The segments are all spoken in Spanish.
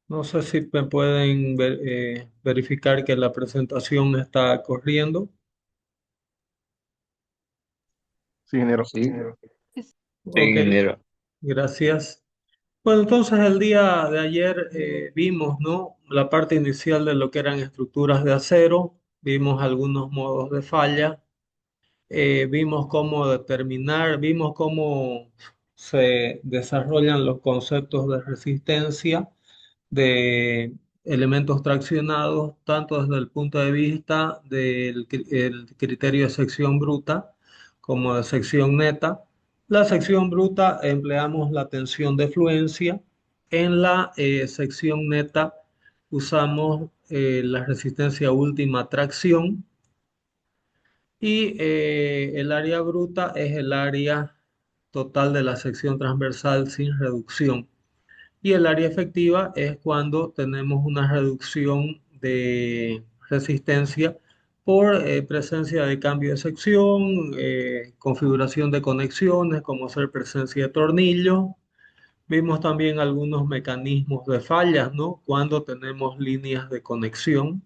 No sé si me pueden verificar que la presentación está corriendo. Sí, ingeniero. Sí, sí, Ok, ingeniero. gracias. Bueno, entonces el día de ayer vimos, ¿no? La parte inicial de lo que eran estructuras de acero, vimos algunos modos de falla, vimos cómo determinar, vimos cómo se desarrollan los conceptos de resistencia de elementos traccionados, tanto desde el punto de vista del el criterio de sección bruta como de sección neta. La sección bruta empleamos la tensión de fluencia. En la sección neta usamos la resistencia última tracción y el área bruta es el área total de la sección transversal sin reducción. Y el área efectiva es cuando tenemos una reducción de resistencia por presencia de cambio de sección, configuración de conexiones, como ser presencia de tornillos. Vimos también algunos mecanismos de fallas, ¿no? Cuando tenemos líneas de conexión.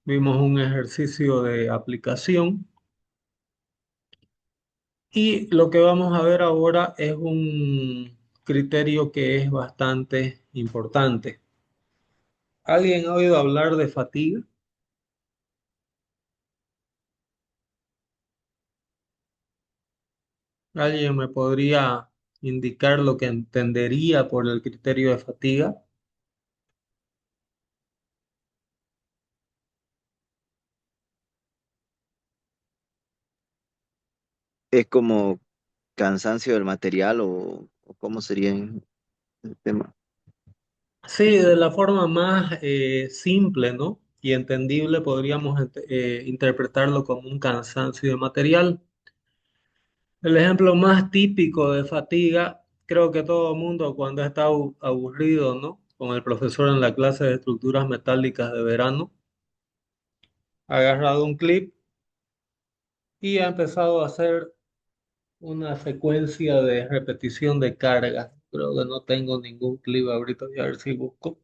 Vimos un ejercicio de aplicación. Y lo que vamos a ver ahora es un criterio que es bastante importante. ¿Alguien ha oído hablar de fatiga? ¿Alguien me podría indicar lo que entendería por el criterio de fatiga? ¿Es como cansancio del material o cómo sería el tema? Sí, de la forma más simple, ¿no? Y entendible podríamos interpretarlo como un cansancio de material. El ejemplo más típico de fatiga, creo que todo el mundo cuando está aburrido, ¿no? Con el profesor en la clase de estructuras metálicas de verano, ha agarrado un clip y ha empezado a hacer una secuencia de repetición de carga. Creo que no tengo ningún clip ahorita, voy a ver si busco.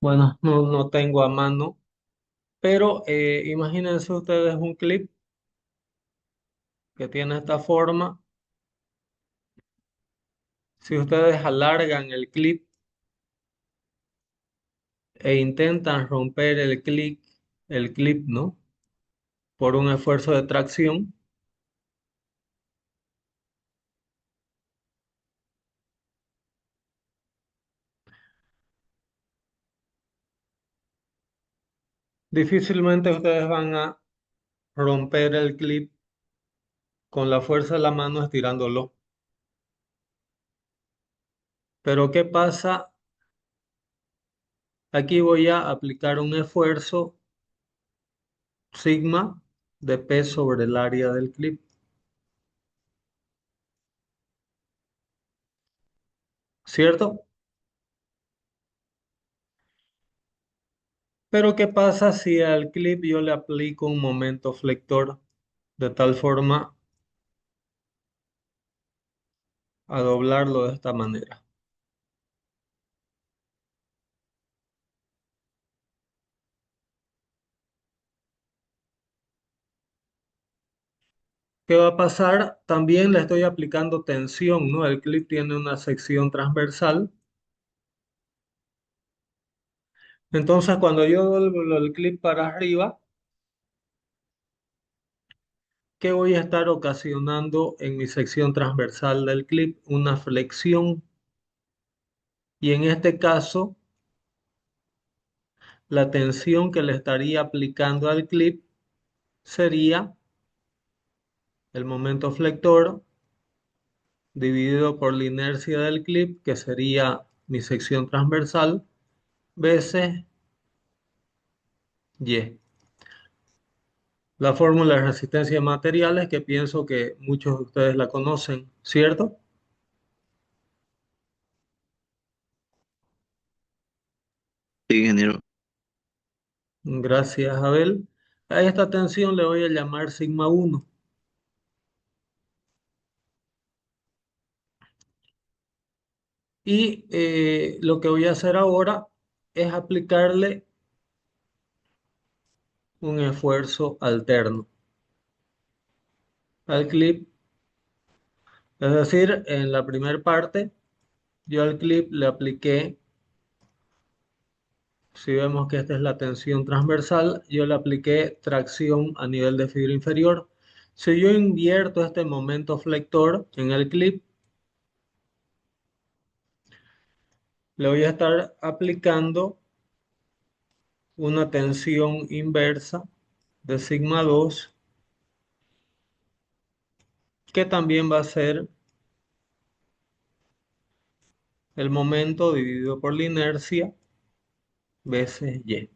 Bueno, no tengo a mano, pero imagínense ustedes un clip que tiene esta forma. Si ustedes alargan e intentan romper el clip, ¿no? Por un esfuerzo de tracción, difícilmente ustedes van a romper el clip con la fuerza de la mano estirándolo. Pero ¿qué pasa? Aquí voy a aplicar un esfuerzo sigma de P sobre el área del clip, ¿cierto? Pero ¿qué pasa si al clip yo le aplico un momento flector de tal forma a doblarlo de esta manera? ¿Qué va a pasar? También le estoy aplicando tensión, ¿no? El clip tiene una sección transversal. Entonces, cuando yo doblo el clip para arriba, ¿qué voy a estar ocasionando en mi sección transversal del clip? Una flexión. Y en este caso, la tensión que le estaría aplicando al clip sería el momento flector dividido por la inercia del clip, que sería mi sección transversal, veces Y. La fórmula de resistencia de materiales que pienso que muchos de ustedes la conocen, ¿cierto? Sí, ingeniero. Gracias, Abel. A esta tensión le voy a llamar sigma 1. Y lo que voy a hacer ahora es aplicarle un esfuerzo alterno al clip. Es decir, en la primera parte, yo al clip le apliqué, si vemos que esta es la tensión transversal, yo le apliqué tracción a nivel de fibra inferior. Si yo invierto este momento flector en el clip, le voy a estar aplicando una tensión inversa de sigma 2, que también va a ser el momento dividido por la inercia veces y.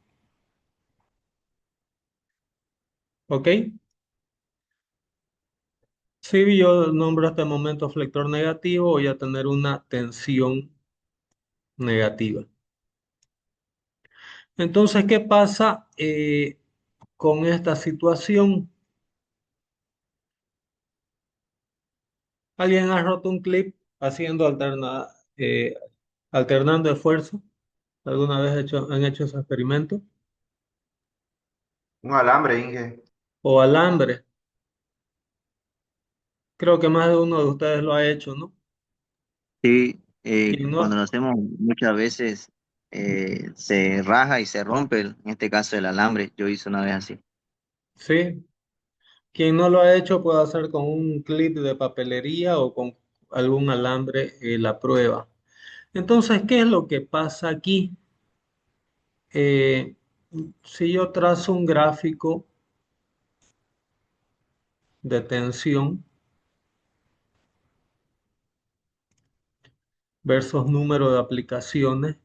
¿Ok? Si yo nombro este momento flector negativo, voy a tener una tensión negativa. Entonces, ¿qué pasa con esta situación? ¿Alguien ha roto un clip haciendo alternando esfuerzo? ¿Alguna vez han hecho ese experimento? Un alambre, Inge. O alambre. Creo que más de uno de ustedes lo ha hecho, ¿no? Sí, ¿Quién cuando no? lo hacemos muchas veces se raja y se rompe, en este caso el alambre. Yo hice una vez así. Sí. Quien no lo ha hecho puede hacer con un clip de papelería o con algún alambre la prueba. Entonces, ¿qué es lo que pasa aquí? Eh, si yo trazo un gráfico de tensión versus número de aplicaciones,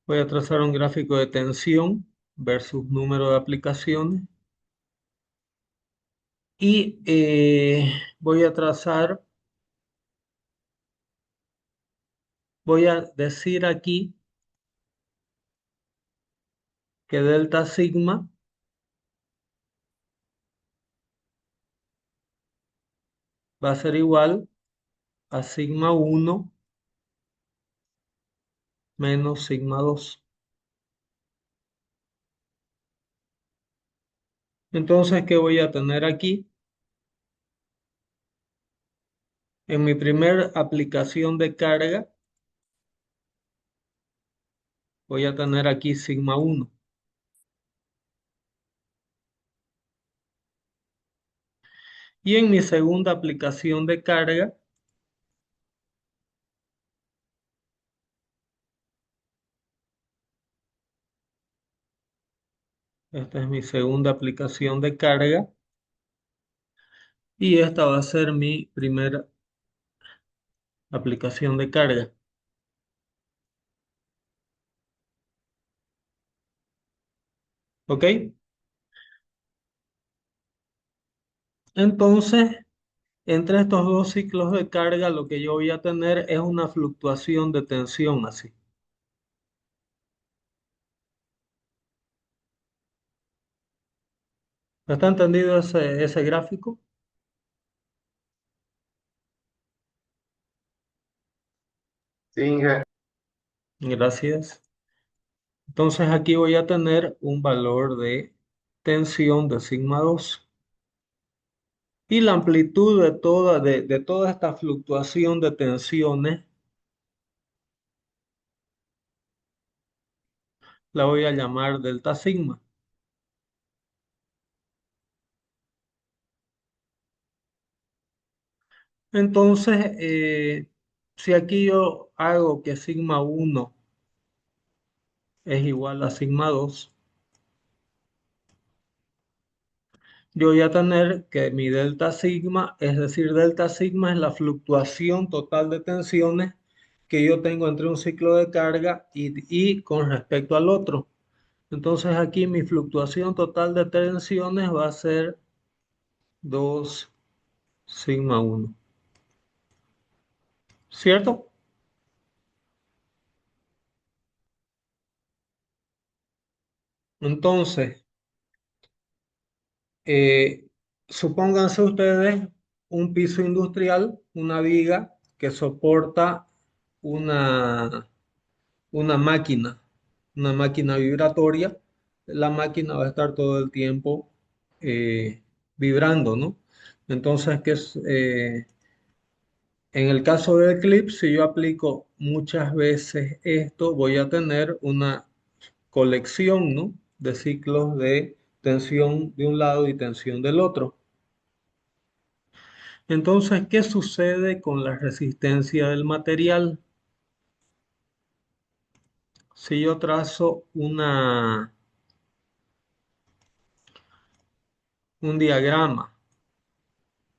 voy a trazar un gráfico de tensión versus número de aplicaciones y voy a decir aquí que delta sigma va a ser igual a sigma 1 menos sigma 2. Entonces, ¿qué voy a tener aquí? En mi primer aplicación de carga, voy a tener aquí sigma 1. Y en mi segunda aplicación de carga, esta es mi segunda aplicación de carga, y esta va a ser mi primera aplicación de carga. ¿Ok? Entonces, entre estos dos ciclos de carga, lo que yo voy a tener es una fluctuación de tensión así. ¿Está entendido ese gráfico? Sí, Inge. Gracias. Entonces aquí voy a tener un valor de tensión de sigma 2. Y la amplitud de toda esta fluctuación de tensiones la voy a llamar delta sigma. Entonces, si aquí yo hago que sigma 1 es igual a sigma 2, yo voy a tener que mi delta sigma, es decir, delta sigma es la fluctuación total de tensiones que yo tengo entre un ciclo de carga y con respecto al otro. Entonces aquí mi fluctuación total de tensiones va a ser 2 sigma uno, ¿cierto? Entonces, eh, supónganse ustedes un piso industrial, una viga que soporta una, una máquina, una máquina vibratoria. La máquina va a estar todo el tiempo eh, vibrando, ¿no? Entonces, en el caso del clip, si yo aplico muchas veces esto, voy a tener una colección, ¿no? De ciclos de tensión de un lado y tensión del otro. Entonces, ¿qué sucede con la resistencia del material? Si yo trazo un diagrama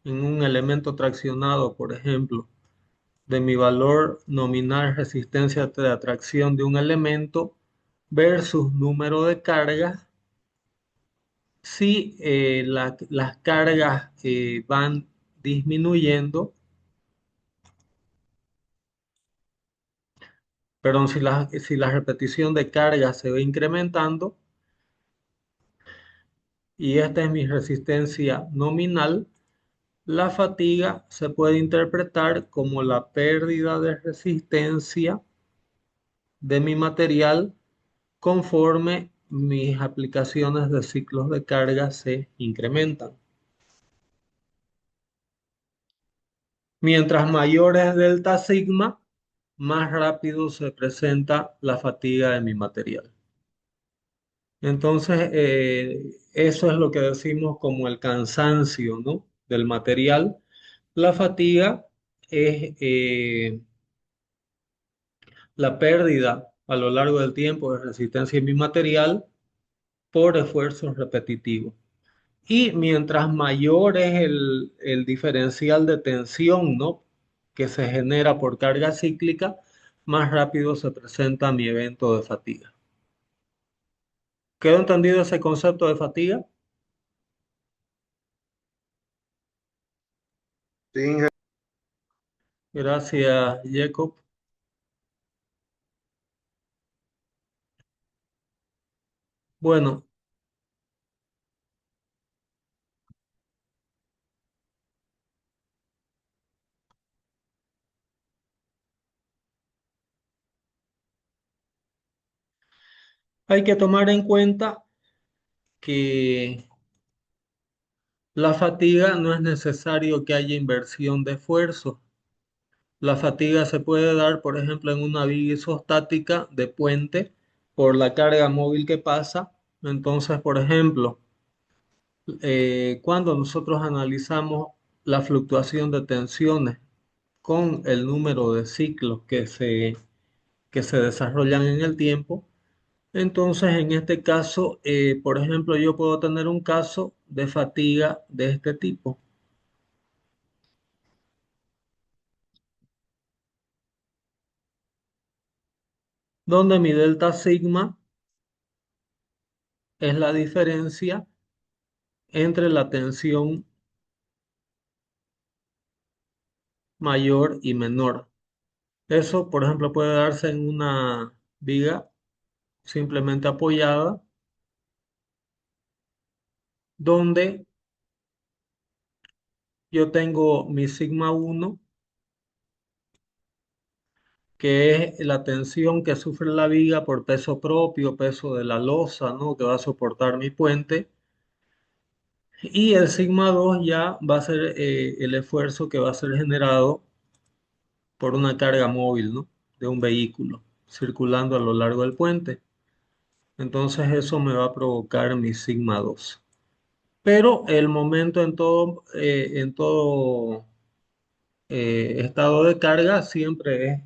en un elemento traccionado, por ejemplo, de mi valor nominal resistencia de atracción de un elemento versus número de cargas, si las cargas van disminuyendo, perdón, si la repetición de cargas se va incrementando, y esta es mi resistencia nominal, la fatiga se puede interpretar como la pérdida de resistencia de mi material conforme mis aplicaciones de ciclos de carga se incrementan. Mientras mayor es delta sigma, más rápido se presenta la fatiga de mi material. Entonces, eso es lo que decimos como el cansancio, ¿no? Del material. La fatiga es la pérdida a lo largo del tiempo de resistencia en mi material por esfuerzos repetitivos. Y mientras mayor es el diferencial de tensión, ¿no? Que se genera por carga cíclica, más rápido se presenta mi evento de fatiga. ¿Quedó entendido ese concepto de fatiga? Sí, Inge. Gracias, Jacob. Bueno, hay que tomar en cuenta que la fatiga no es necesario que haya inversión de esfuerzo. La fatiga se puede dar, por ejemplo, en una viga isostática de puente por la carga móvil que pasa. Entonces, por ejemplo, cuando nosotros analizamos la fluctuación de tensiones con el número de ciclos que se desarrollan en el tiempo, entonces en este caso, por ejemplo, yo puedo tener un caso de fatiga de este tipo, donde mi delta sigma es la diferencia entre la tensión mayor y menor. Eso, por ejemplo, puede darse en una viga simplemente apoyada, donde yo tengo mi sigma uno, que es la tensión que sufre la viga por peso propio, peso de la losa, ¿no? Que va a soportar mi puente. Y el sigma 2 ya va a ser el esfuerzo que va a ser generado por una carga móvil, ¿no? De un vehículo circulando a lo largo del puente. Entonces eso me va a provocar mi sigma 2. Pero el momento en todo estado de carga siempre es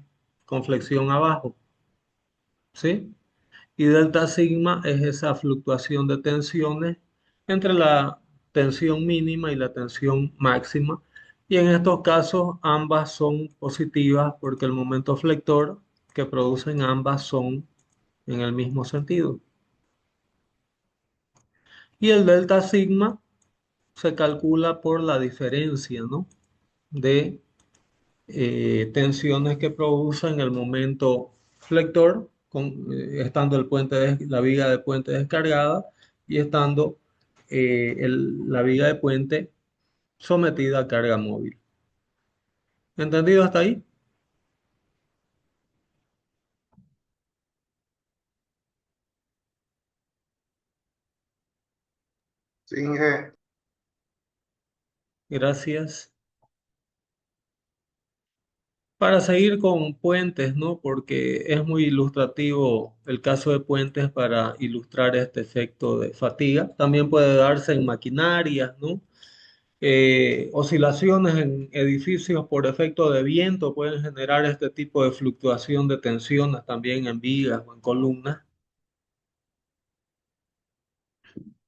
con flexión abajo, ¿sí? Y delta sigma es esa fluctuación de tensiones entre la tensión mínima y la tensión máxima. Y en estos casos ambas son positivas porque el momento flector que producen ambas son en el mismo sentido. Y el delta sigma se calcula por la diferencia, ¿no? de tensiones que producen el momento flector, estando la viga de puente descargada y estando la viga de puente sometida a carga móvil. ¿Entendido hasta ahí? Sí, Inge. Gracias. Para seguir con puentes, ¿no? Porque es muy ilustrativo el caso de puentes para ilustrar este efecto de fatiga. También puede darse en maquinarias, ¿no? Oscilaciones en edificios por efecto de viento pueden generar este tipo de fluctuación de tensiones también en vigas o en columnas.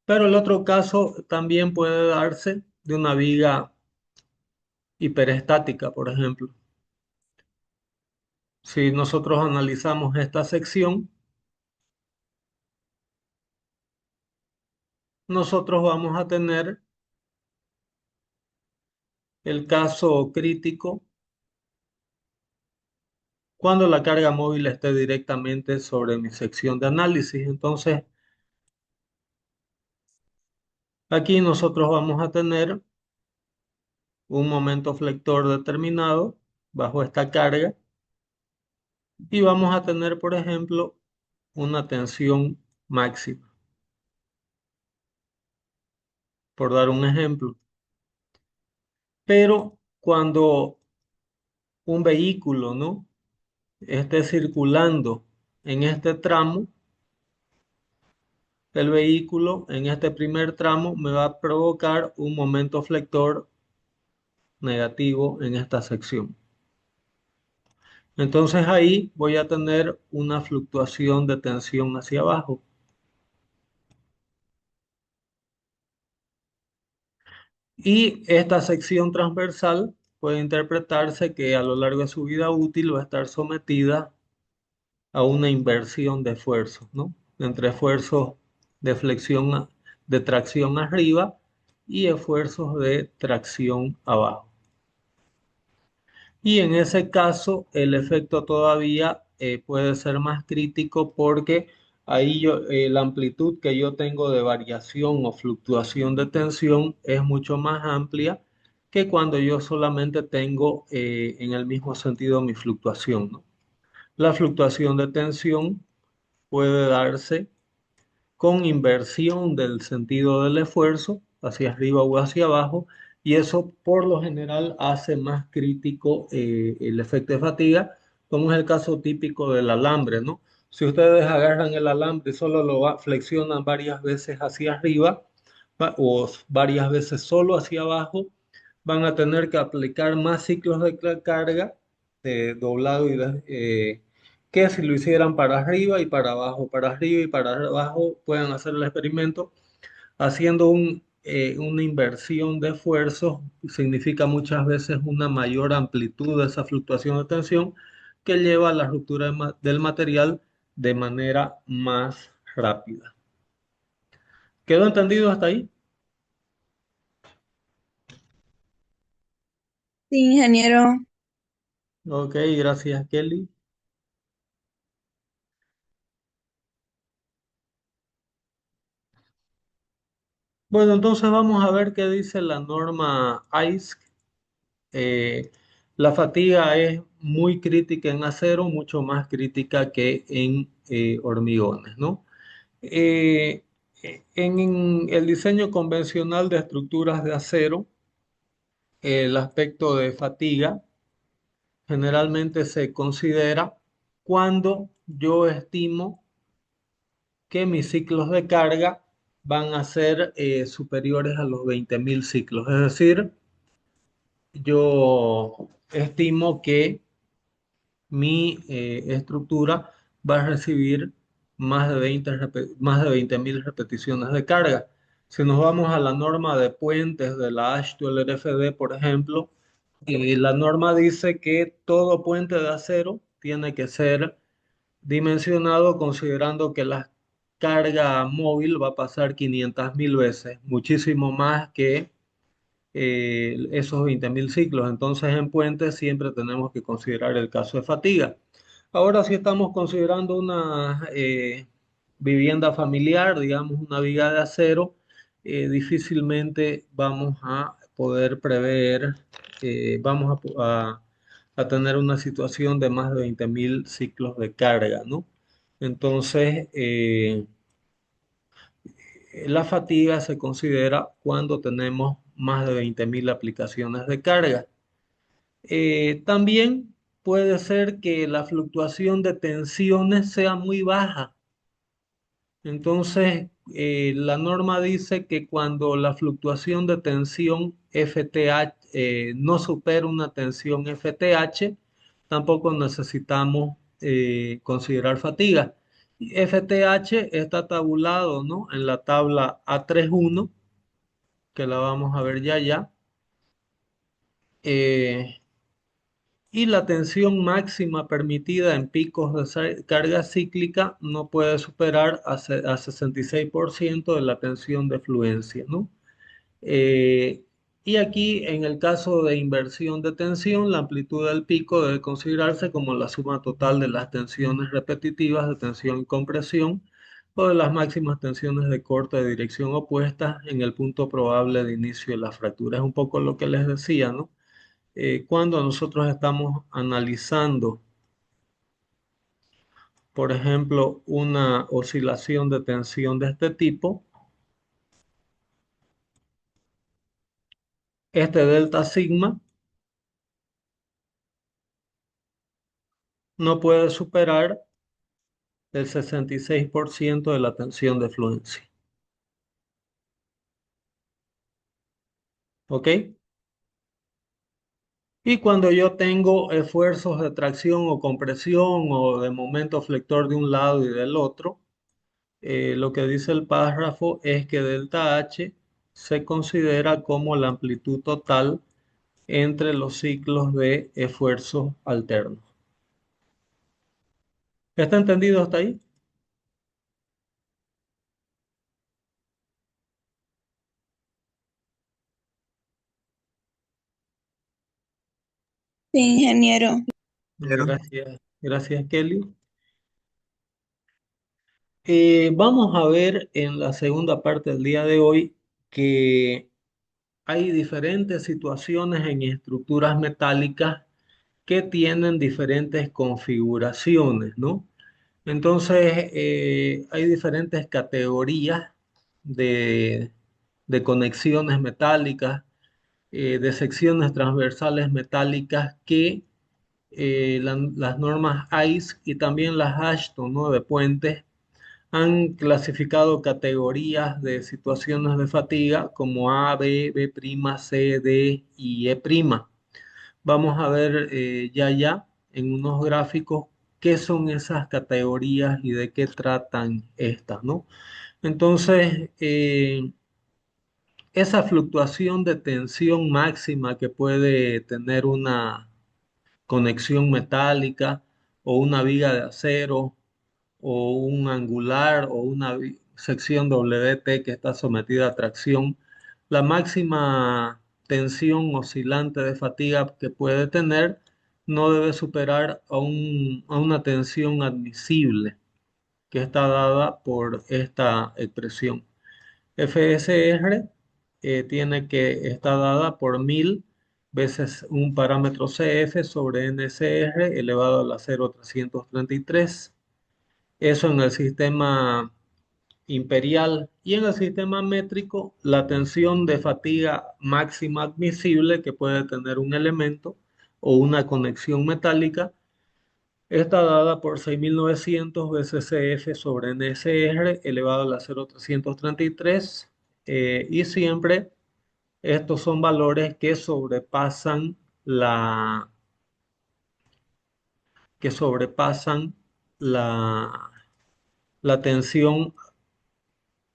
Pero el otro caso también puede darse de una viga hiperestática, por ejemplo. Si nosotros analizamos esta sección, nosotros vamos a tener el caso crítico cuando la carga móvil esté directamente sobre mi sección de análisis. Entonces, aquí nosotros vamos a tener un momento flector determinado bajo esta carga y vamos a tener, por ejemplo, una tensión máxima, por dar un ejemplo. Pero cuando un vehículo, ¿no? esté circulando en este tramo, el vehículo en este primer tramo me va a provocar un momento flector negativo en esta sección. Entonces ahí voy a tener una fluctuación de tensión hacia abajo. Y esta sección transversal puede interpretarse que a lo largo de su vida útil va a estar sometida a una inversión de esfuerzos, ¿no? Entre esfuerzos de de tracción arriba y esfuerzos de tracción abajo. Y en ese caso, el efecto todavía puede ser más crítico porque ahí la amplitud que yo tengo de variación o fluctuación de tensión es mucho más amplia que cuando yo solamente tengo en el mismo sentido mi fluctuación, ¿no? La fluctuación de tensión puede darse con inversión del sentido del esfuerzo hacia arriba o hacia abajo, y eso por lo general hace más crítico el efecto de fatiga, como es el caso típico del alambre, ¿no? Si ustedes agarran el alambre y solo flexionan varias veces hacia arriba o varias veces solo hacia abajo, van a tener que aplicar más ciclos de carga de doblado que si lo hicieran para arriba y para abajo, para arriba y para abajo, pueden hacer el experimento haciendo una inversión de esfuerzos, significa muchas veces una mayor amplitud de esa fluctuación de tensión que lleva a la ruptura del material de manera más rápida. ¿Quedó entendido hasta ahí? Sí, ingeniero. Ok, gracias, Kelly. Bueno, entonces vamos a ver qué dice la norma ICE. La fatiga es muy crítica en acero, mucho más crítica que en hormigones, ¿no? Eh, en el diseño convencional de estructuras de acero, el aspecto de fatiga generalmente se considera cuando yo estimo que mis ciclos de carga van a ser superiores a los 20.000 ciclos. Es decir, yo estimo que mi estructura va a recibir más de 20.000 repeticiones de carga. Si nos vamos a la norma de puentes de la AASHTO, el RFD, por ejemplo, la norma dice que todo puente de acero tiene que ser dimensionado considerando que la carga móvil va a pasar 500.000 veces, muchísimo más que esos 20.000 ciclos. Entonces, en puentes siempre tenemos que considerar el caso de fatiga. Ahora, si estamos considerando una vivienda familiar, digamos una viga de acero, difícilmente vamos a poder prever, vamos a tener una situación de más de 20.000 ciclos de carga, ¿no? Entonces, la fatiga se considera cuando tenemos más de 20.000 aplicaciones de carga. También puede ser que la fluctuación de tensiones sea muy baja. Entonces, la norma dice que cuando la fluctuación de tensión FTH no supera una tensión FTH, tampoco necesitamos considerar fatiga. Y FTH está tabulado, ¿no? En la tabla A31, que la vamos a ver ya. Eh, y la tensión máxima permitida en picos de carga cíclica no puede superar a 66% de la tensión de fluencia, ¿no? Eh, y aquí, en el caso de inversión de tensión, la amplitud del pico debe considerarse como la suma total de las tensiones repetitivas de tensión y compresión o de las máximas tensiones de corte de dirección opuesta en el punto probable de inicio de la fractura. Es un poco lo que les decía, ¿no? Cuando nosotros estamos analizando, por ejemplo, una oscilación de tensión de este tipo, este delta sigma no puede superar el 66% de la tensión de fluencia. ¿Ok? Y cuando yo tengo esfuerzos de tracción o compresión o de momento flector de un lado y del otro, lo que dice el párrafo es que delta H se considera como la amplitud total entre los ciclos de esfuerzos alternos. ¿Está entendido hasta ahí? Sí, ingeniero. Gracias, gracias Kelly. Vamos a ver en la segunda parte del día de hoy que hay diferentes situaciones en estructuras metálicas que tienen diferentes configuraciones, ¿no? Entonces, hay diferentes categorías de, de conexiones metálicas, de secciones transversales metálicas que las normas ICE y también las ASHTO, ¿no? De puentes han clasificado categorías de situaciones de fatiga como A, B, B', C, D y E'. Vamos a ver ya en unos gráficos qué son esas categorías y de qué tratan estas, ¿no? Entonces, esa fluctuación de tensión máxima que puede tener una conexión metálica o una viga de acero o un angular o una sección WT que está sometida a tracción, la máxima tensión oscilante de fatiga que puede tener no debe superar a una tensión admisible que está dada por esta expresión. FSR tiene que estar dada por 1000 veces un parámetro CF sobre NCR elevado a la 0,333. Eso en el sistema imperial y en el sistema métrico, la tensión de fatiga máxima admisible que puede tener un elemento o una conexión metálica está dada por 6.900 veces CF sobre NSR elevado a la 0,333 y siempre estos son valores que sobrepasan la, que sobrepasan la, la tensión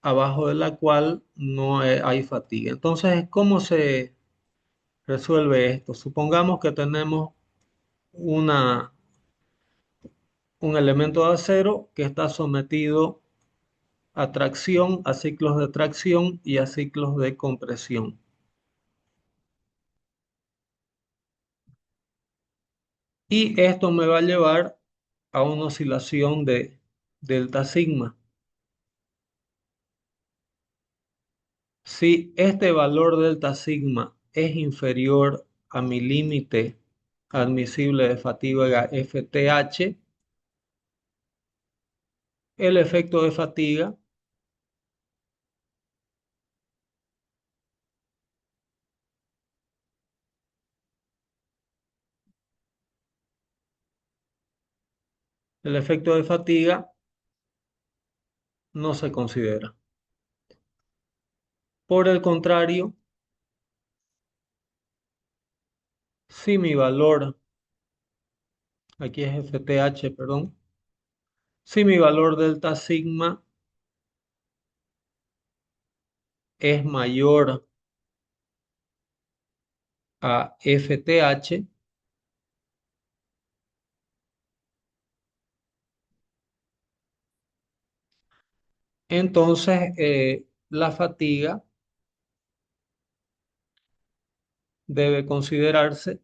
abajo de la cual no hay fatiga. Entonces, ¿cómo se resuelve esto? Supongamos que tenemos una, un elemento de acero que está sometido a tracción, a ciclos de tracción y a ciclos de compresión. Y esto me va a llevar a una oscilación de delta sigma. Si este valor delta sigma es inferior a mi límite admisible de fatiga FTH, el efecto de fatiga, el efecto de fatiga no se considera. Por el contrario, si mi valor, aquí es FTH, perdón, si mi valor delta sigma es mayor a FTH, entonces la fatiga debe considerarse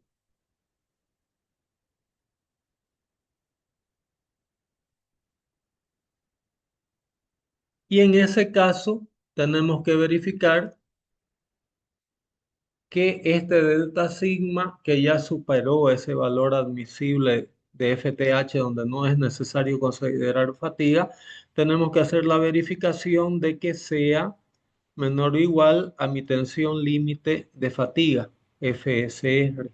y en ese caso tenemos que verificar que este delta sigma, que ya superó ese valor admisible de FTH, donde no es necesario considerar fatiga, tenemos que hacer la verificación de que sea menor o igual a mi tensión límite de fatiga, FSR.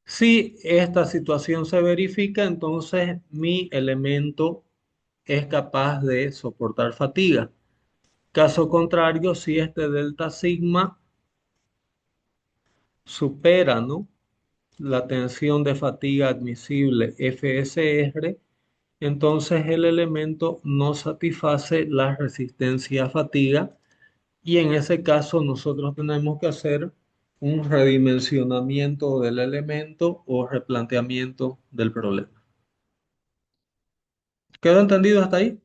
Si esta situación se verifica, entonces mi elemento es capaz de soportar fatiga. Caso contrario, si este delta sigma supera, ¿no?, la tensión de fatiga admisible FSR, entonces el elemento no satisface la resistencia a fatiga y en ese caso nosotros tenemos que hacer un redimensionamiento del elemento o replanteamiento del problema. ¿Quedó entendido hasta ahí?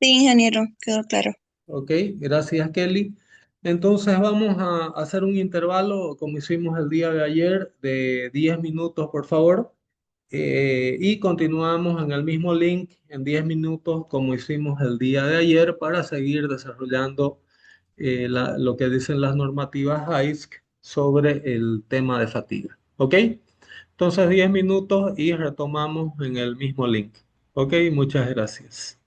Sí, ingeniero, quedó claro. Ok, gracias Kelly. Entonces vamos a hacer un intervalo como hicimos el día de ayer de 10 minutos, por favor. Y continuamos en el mismo link en 10 minutos como hicimos el día de ayer para seguir desarrollando lo que dicen las normativas AISC sobre el tema de fatiga. ¿Ok? Entonces 10 minutos y retomamos en el mismo link. ¿Ok? Muchas gracias.